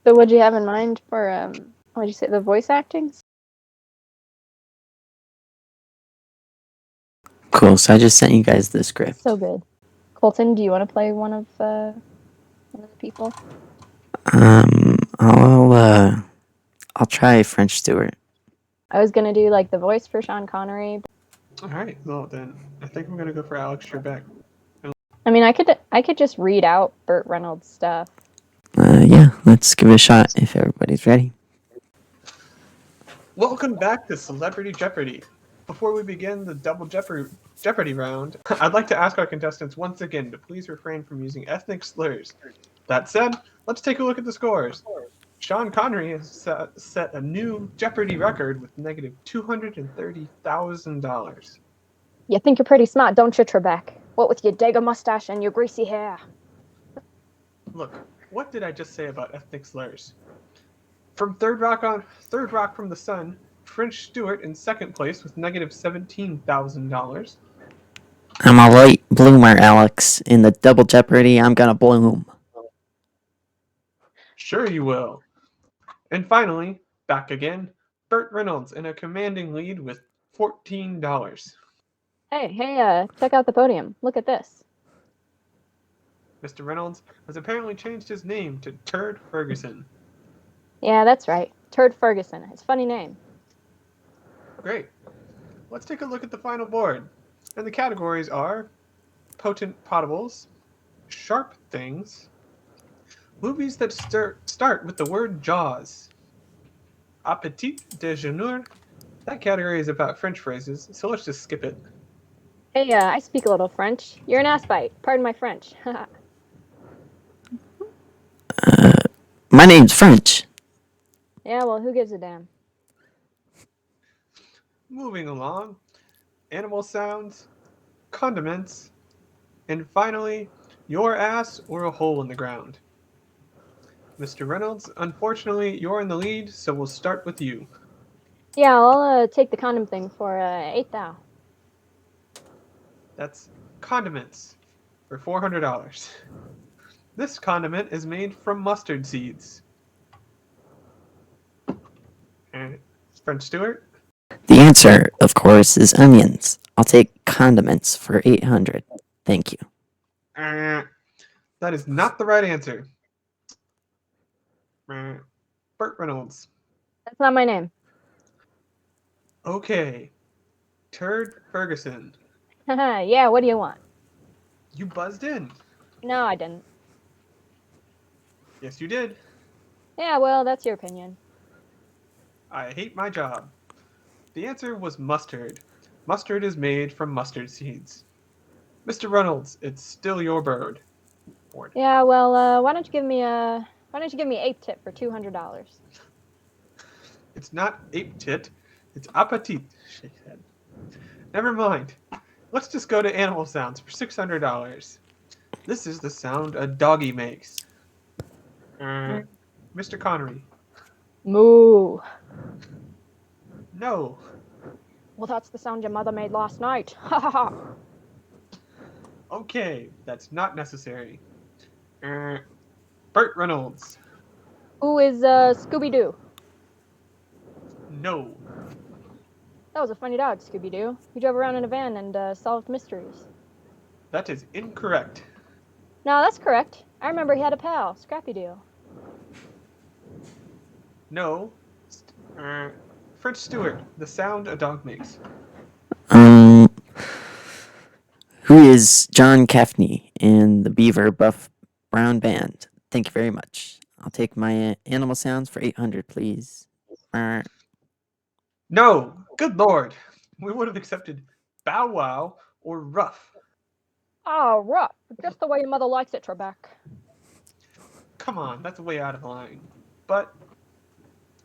So what'd you have in mind for what'd you say, the voice actings? Cool. So I just sent you guys the script. So good. Colton, do you want to play one of the people? I'll try French Stewart. I was gonna do like the voice for Sean Connery. All right. Well, then I think I'm gonna go for Alex Trebek. I mean, I could just read out Burt Reynolds stuff. Yeah, let's give it a shot if everybody's ready. Welcome back to Celebrity Jeopardy! Before we begin the double Jeopardy round, I'd like to ask our contestants once again to please refrain from using ethnic slurs. That said, let's take a look at the scores. Sean Connery has set a new Jeopardy record with negative $230,000. You think you're pretty smart, don't you, Trebek? What with your dagger mustache and your greasy hair? Look, what did I just say about ethnic slurs? From Third Rock from the Sun, French Stewart in second place with negative $17,000. I'm a late bloomer, Alex. In the double Jeopardy, I'm gonna bloom. Sure you will. And finally, back again, Burt Reynolds in a commanding lead with $14. Hey, check out the podium. Look at this. Mr. Reynolds has apparently changed his name to Turd Ferguson. Yeah, that's right. Turd Ferguson. It's a funny name. Great. Let's take a look at the final board. And the categories are Potent Potables, Sharp Things, Movies that start with the word Jaws, Appetit déjeuner. That category is about French phrases, so let's just skip it. Hey, I speak a little French. You're an assbite. Pardon my French. My name's French. Yeah, well, who gives a damn? Moving along, animal sounds, condiments, and finally, your ass or a hole in the ground. Mr. Reynolds, unfortunately, you're in the lead, so we'll start with you. Yeah, I'll take the condom thing for 8 thou. That's condiments for $400. This condiment is made from mustard seeds. And French Stewart? The answer, of course, is onions. I'll take condiments for 800. Thank you. That is not the right answer. Burt Reynolds. That's not my name. Okay. Turd Ferguson. Yeah, what do you want? You buzzed in. No, I didn't. Yes, you did. Yeah, well, that's your opinion. I hate my job. The answer was mustard. Mustard is made from mustard seeds. Mr. Reynolds, it's still your bird. Board. Yeah, well, why don't you give me 8 tip for $200? It's not ape tit, it's appetit, she said. Never mind. Let's just go to animal sounds for $600. This is the sound a doggy makes. Mr. Connery. Moo. No. Well, that's the sound your mother made last night. Ha ha ha. Okay, that's not necessary. Burt Reynolds. Who is Scooby-Doo? No. That was a funny dog, Scooby-Doo. He drove around in a van and solved mysteries. That is incorrect. No, that's correct. I remember he had a pal, Scrappy-Doo. No. French Stewart. The sound a dog makes. Who is John Gaffney in the Beaver Buff Brown Band? Thank you very much. I'll take my animal sounds for 800, please. No. Good lord. We would have accepted Bow Wow or Ruff. Oh, rough. Just the way your mother likes it, Trebek. Come on, that's way out of line. But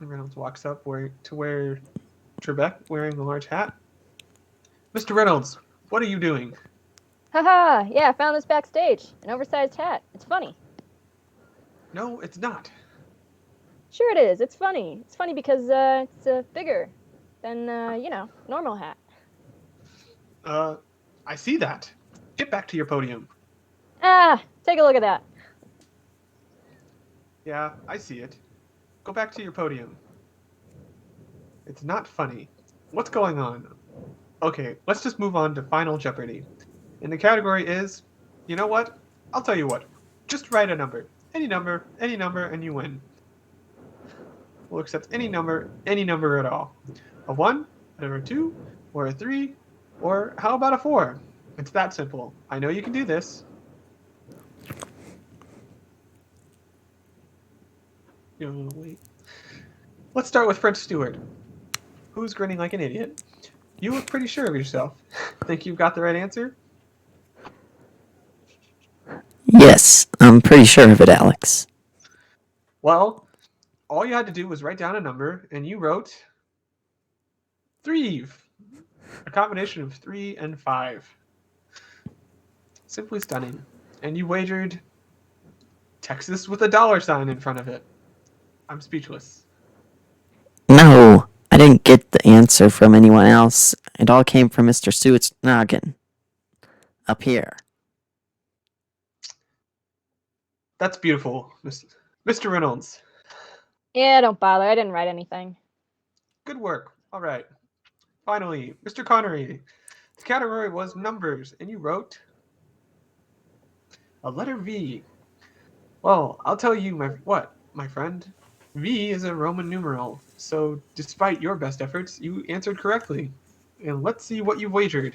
Reynolds walks up to where Trebek wearing a large hat. Mr. Reynolds, what are you doing? Haha, yeah, I found this backstage. An oversized hat. It's funny. No, it's not. Sure it is. It's funny. It's funny because it's bigger than, normal hat. I see that. Get back to your podium. Ah, take a look at that. Yeah, I see it. Go back to your podium. It's not funny. What's going on? Okay, let's just move on to Final Jeopardy. And the category is, you know what? I'll tell you what. Just write a number. Any number, and you win. We'll accept any number at all. A 1, or a 2, or a 3, or how about a 4? It's that simple. I know you can do this. Wait. Let's start with French Stewart. Who's grinning like an idiot? You look pretty sure of yourself. Think you've got the right answer? Yes, I'm pretty sure of it, Alex. Well, all you had to do was write down a number, and you wrote 3. A combination of 3 and 5. Simply stunning. And you wagered Texas with a $sign in front of it. I'm speechless. No, I didn't get the answer from anyone else. It all came from Mr. Stewart's noggin. Up here. That's beautiful, Mr. Reynolds. Yeah, don't bother. I didn't write anything. Good work. All right. Finally, Mr. Connery. The category was numbers, and you wrote a letter V. Well, I'll tell you my friend. V is a Roman numeral, so despite your best efforts, you answered correctly. And let's see what you've wagered.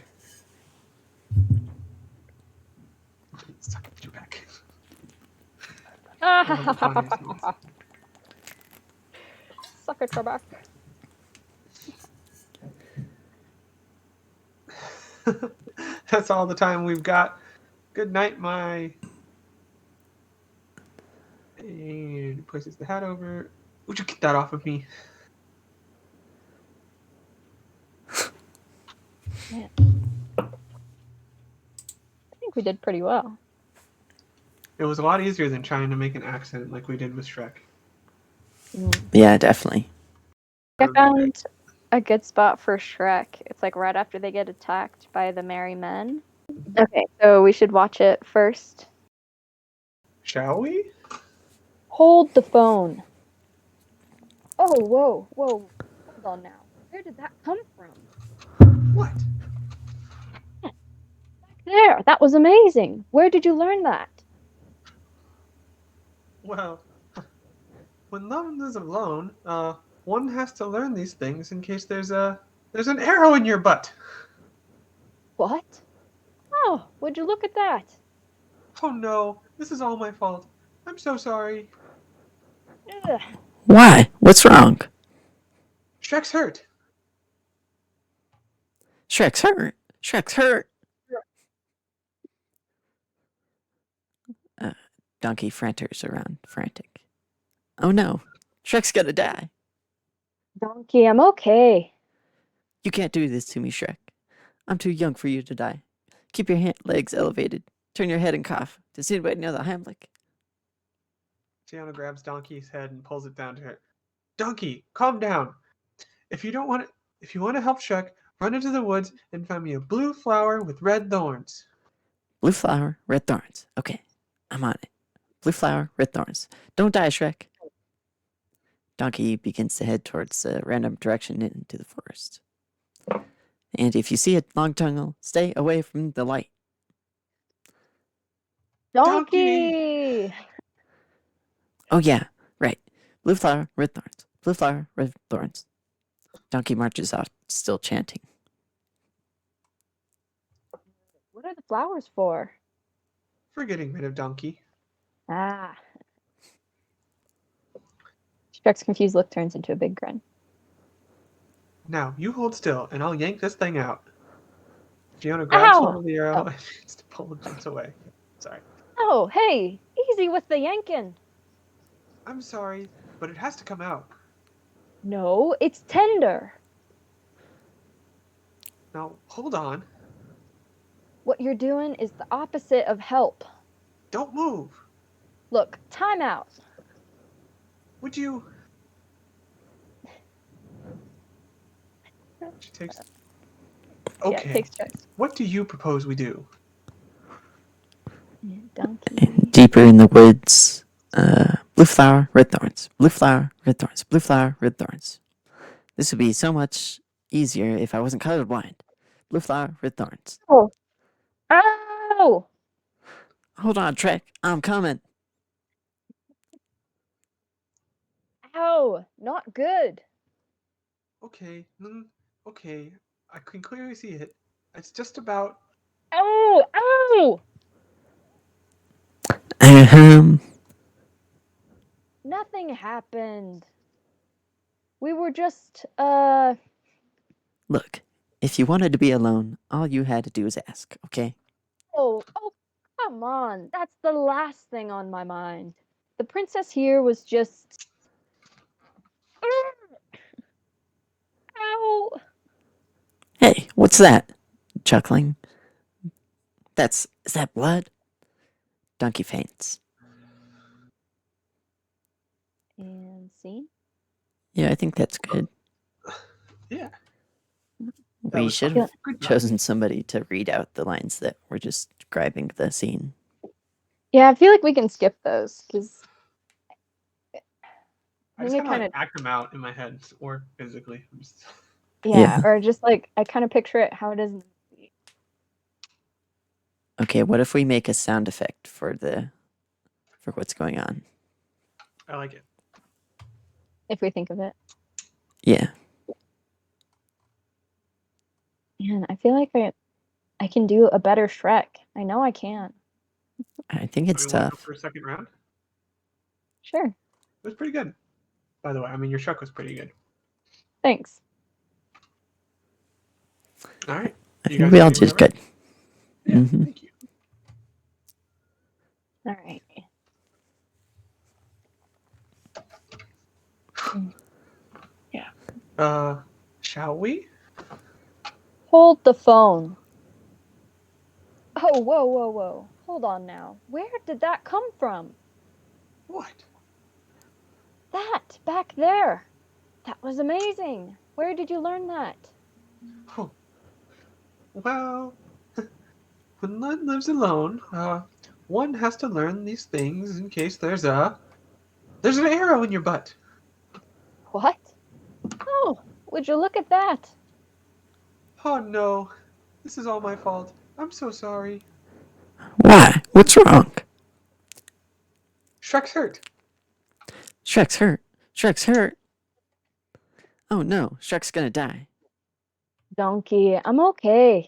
Suck it, you back. Sucker Trebek. That's all the time we've got. Good night, my. And places the hat over. Would you get that off of me? Man. I think we did pretty well. It was a lot easier than trying to make an accent like we did with Shrek. Yeah, definitely. I found a good spot for Shrek. It's like right after they get attacked by the merry men. Okay, so we should watch it first. Shall we? Hold the phone. Oh, whoa. Hold on now. Where did that come from? What? Back there. That was amazing. Where did you learn that? Well, when London is alone, one has to learn these things in case there's an arrow in your butt. What? Oh, would you look at that? Oh no, this is all my fault. I'm so sorry. Ugh. Why? What's wrong? Shrek's hurt. Shrek's hurt. Shrek's hurt. Donkey franters around, frantic. Oh no, Shrek's gonna die. Donkey, I'm okay. You can't do this to me, Shrek. I'm too young for you to die. Keep your legs elevated. Turn your head and cough. Does anybody know the Heimlich? Gianna grabs Donkey's head and pulls it down to her. Donkey, calm down. If you want to help Shrek, run into the woods and find me a blue flower with red thorns. Blue flower, red thorns. Okay, I'm on it. Blue flower, red thorns. Don't die, Shrek. Donkey begins to head towards a random direction into the forest. And if you see a long tunnel, stay away from the light. Donkey! Oh yeah, right. Blue flower, red thorns. Blue flower, red thorns. Donkey marches off, still chanting. What are the flowers for? For getting rid of Donkey. Ah. Shrek's confused look turns into a big grin. Now, you hold still, and I'll yank this thing out. Fiona grabs hold of the arrow and begins to pull the jumps away. Sorry. Oh, hey! Easy with the yanking. I'm sorry, but it has to come out. No, it's tender. Now, hold on. What you're doing is the opposite of help. Don't move. Look, time out. Would you... She takes... Okay. Yeah, it takes Shrek's. What do you propose we do? Donkey. Deeper in the woods, Blue flower, red thorns. Blue flower, red thorns. Blue flower, red thorns. This would be so much easier if I wasn't colorblind. Blue flower, red thorns. Oh. Ow! Hold on, Shrek. I'm coming. Ow! Not good. Okay. Okay. I can clearly see it. It's just about. Ow! Ow! Ahem. Nothing happened. We were just, Look, if you wanted to be alone, all you had to do was ask, okay? Oh, come on. That's the last thing on my mind. The princess here was just. Ow! Hey, what's that? Chuckling. Is that blood? Donkey faints. And scene? Yeah, I think that's good. Yeah. We was should fun. have Good job. chosen somebody to read out the lines that were just describing the scene. Yeah, I feel like we can skip those because I just kind of act them out in my head or physically. Yeah. or just like I kind of picture it how it is. Okay, what if we make a sound effect for what's going on? I like it. If we think of it. Yeah. Man, I feel like I can do a better Shrek. I know I can. I think it's wanna go tough. for a second round. Sure. It was pretty good. By the way, I mean your Shrek was pretty good. Thanks. All right. I think we all did good. Yeah, Mhm. thank you. All right. Shall we? Hold the phone. Oh, whoa. Hold on now. Where did that come from? What? That back there. That was amazing. Where did you learn that? Oh. Well, when one lives alone, one has to learn these things in case there's an arrow in your butt. What? Oh, would you look at that? Oh no, this is all my fault. I'm so sorry. Why? What's wrong? Shrek's hurt. Shrek's hurt. Shrek's hurt. Oh no, Shrek's gonna die. Donkey, I'm okay.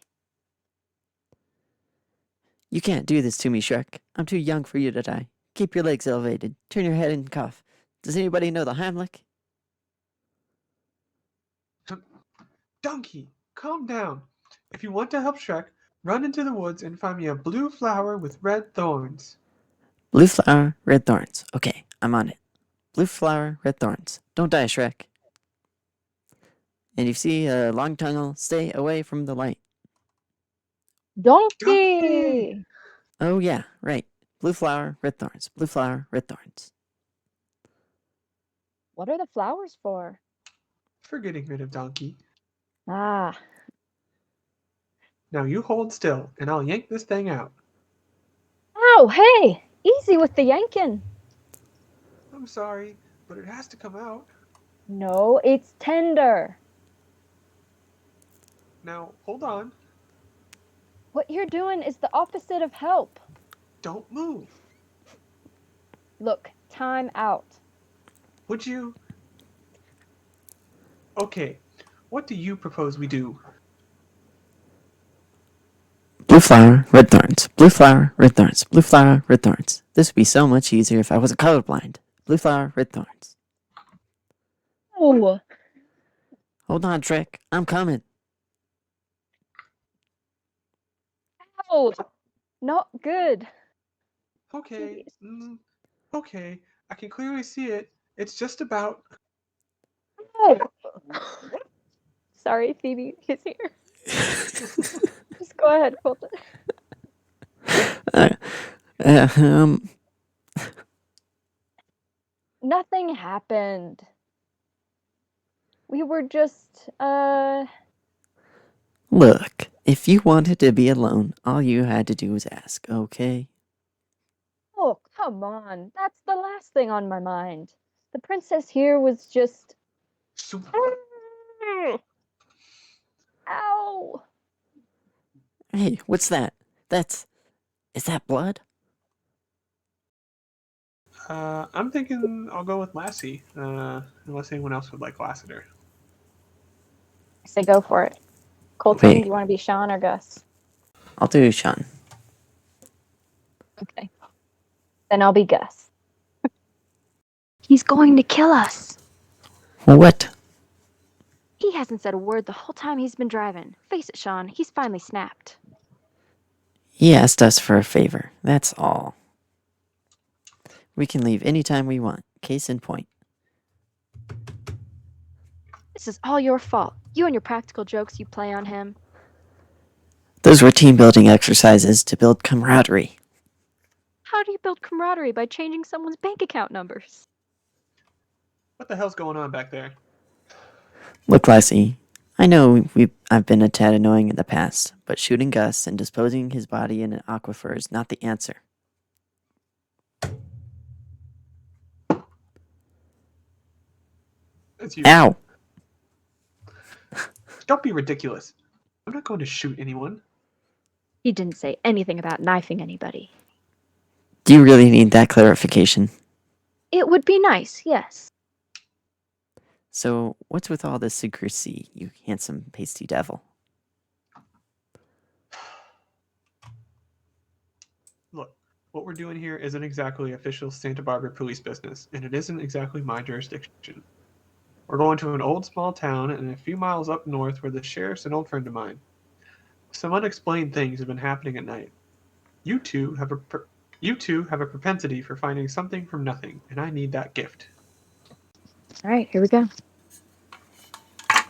You can't do this to me, Shrek. I'm too young for you to die. Keep your legs elevated. Turn your head and cough. Does anybody know the Heimlich? Donkey, calm down. If you want to help Shrek, run into the woods and find me a blue flower with red thorns. Blue flower, red thorns. Okay, I'm on it. Blue flower, red thorns. Don't die, Shrek. And if you see a long tunnel, stay away from the light. Donkey! Oh yeah, right. Blue flower, red thorns. Blue flower, red thorns. What are the flowers for? For getting rid of Donkey. Ah. Now you hold still, and I'll yank this thing out. Ow, hey! Easy with the yanking. I'm sorry, but it has to come out. No, it's tender. Now, hold on. What you're doing is the opposite of help. Don't move. Look, time out. Would you? Okay, what do you propose we do? Blue flower, red thorns. Blue flower, red thorns. Blue flower, red thorns. This would be so much easier if I wasn't colorblind. Blue flower, red thorns. Oh. Hold on, Shrek. I'm coming. Ow! Not good. Okay, okay, I can clearly see it. It's just about. Oh. Sorry, Phoebe is here. Just go ahead, Colton. Um, Nothing happened. We were just, Look, if you wanted to be alone, all you had to do was ask, okay? Oh, Come on, that's the last thing on my mind. The princess here was just. Ow! Hey, what's that? Is that blood? I'm thinking I'll go with Lassie, unless anyone else would like Lassiter. I say go for it. Colton, do Wait, you want to be Sean or Gus? I'll do Sean. Okay. Then I'll be Gus. He's going to kill us. What? He hasn't said a word the whole time he's been driving. Face it, Sean, he's finally snapped. He asked us for a favor. That's all. We can leave anytime we want. Case in point. This is all your fault. You and your practical jokes you play on him. Those were team building exercises to build camaraderie. How do you build camaraderie by changing someone's bank account numbers? What the hell's going on back there? Look, Lassie, I know I've been a tad annoying in the past, but shooting Gus and disposing his body in an aquifer is not the answer. That's you. Ow! Don't be ridiculous. I'm not going to shoot anyone. He didn't say anything about knifing anybody. Do you really need that clarification? It would be nice, yes. So, what's with all this secrecy, you handsome pasty devil? Look, what we're doing here isn't exactly official Santa Barbara police business, and it isn't exactly my jurisdiction. We're going to an old small town and a few miles up north where the sheriff's an old friend of mine. Some unexplained things have been happening at night. You two have a propensity for finding something from nothing, and I need that gift. All right, here we go.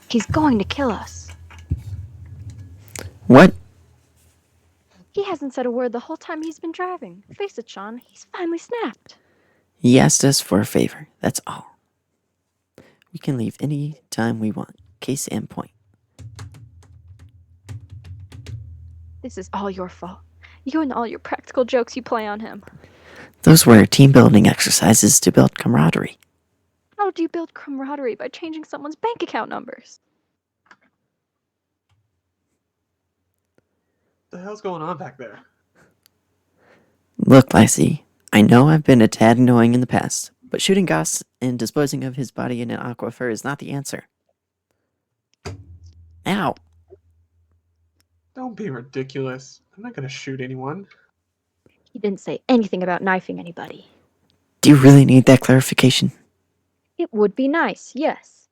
He's going to kill us. What? He hasn't said a word the whole time he's been driving. Face it, Sean, he's finally snapped. He asked us for a favor, that's all. We can leave any time we want. Case in point. This is all your fault. You and all your practical jokes you play on him. Those were team building exercises to build camaraderie. How do you build camaraderie by changing someone's bank account numbers? What the hell's going on back there? Look, Lassie, I know I've been a tad annoying in the past, but shooting Gus and disposing of his body in an aquifer is not the answer. Ow! Don't be ridiculous. I'm not going to shoot anyone. He didn't say anything about knifing anybody. Do you really need that clarification? It would be nice, yes.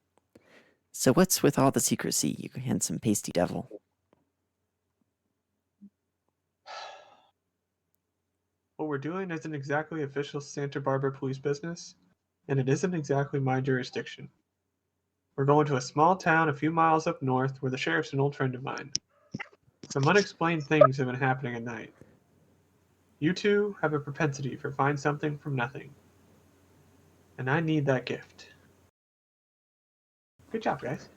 So what's with all the secrecy, you handsome pasty devil? What we're doing isn't exactly official Santa Barbara police business, and it isn't exactly my jurisdiction. We're going to a small town a few miles up north where the sheriff's an old friend of mine. Some unexplained things have been happening at night. You two have a propensity for find something from nothing, and I need that gift. Good job, guys.